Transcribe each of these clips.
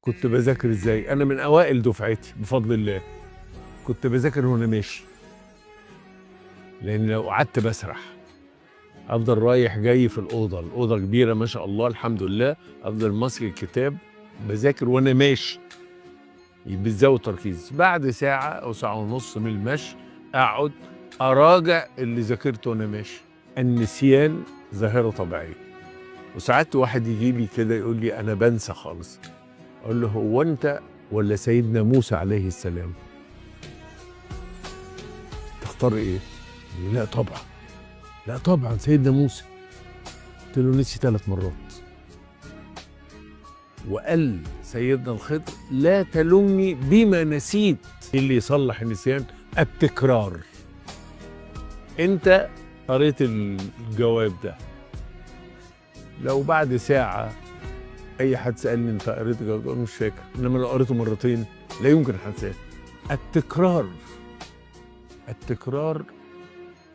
كنت بذاكر ازاي؟ انا من اوائل دفعتي بفضل الله. كنت بذاكر وانا ماشي، لان لو قعدت بسرح افضل رايح جاي في الاوضه كبيره ما شاء الله الحمد لله، افضل ماسك الكتاب بذاكر وانا ماشي بتزود تركيز. بعد ساعه او ساعه ونص من المشي اقعد اراجع اللي ذاكرته وانا ماشي. النسيان ظاهره طبيعيه، وساعات واحد يجي لي كده يقول لي انا بنسى خالص. اقول له هو انت ولا سيدنا موسى عليه السلام؟ تختار ايه؟ يقول لا طبعا، لا طبعا سيدنا موسى. قلت له نسي 3 مرات. وقال سيدنا الخضر لا تلومني بما نسيت. اللي يصلح النسيان التكرار. انت قريت الجواب ده، لو بعد ساعة اي حد سألني انت قريت الجواب ده مش فاكر، انما لو قريته مرتين لا يمكن هنساه. التكرار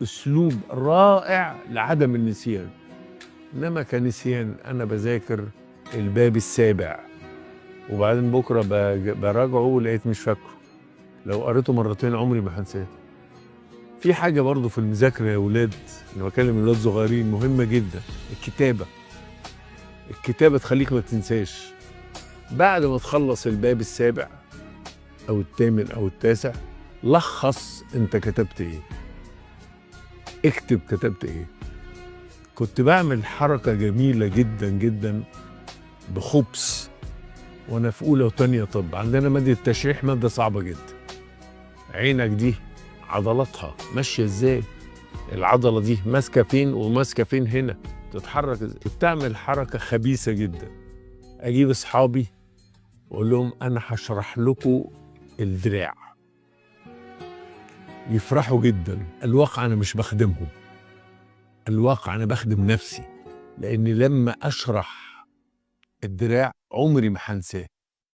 اسلوب رائع لعدم النسيان. انما كنسيان انا بذاكر الباب السابع وبعدين بكره براجعه لقيت مش فاكره، لو قريته مرتين عمري ما هنساه. في حاجه برضو في المذاكره يا ولاد، انا بكلم ولاد صغيرين مهمه جدا، الكتابه تخليك ما تنساش. بعد ما تخلص الباب السابع او الثامن او التاسع لخص انت كتبت ايه، اكتب كتبت ايه. كنت بعمل حركة جميلة جدا جدا بخبث وانا في اولى وتانية طب. عندنا مادة التشريح مادة صعبة جدا. عينك دي عضلاتها ماشية ازاي، العضلة دي ماسكة فين وماسكة فين هنا، تتحرك ازاي. كنت اعمل حركة خبيثة جدا، اجيب اصحابي واقول لهم انا هشرح لكم الذراع، يفرحوا جدا. الواقع انا مش بخدمهم، الواقع انا بخدم نفسي، لاني لما اشرح الدراع عمري ما هنساه.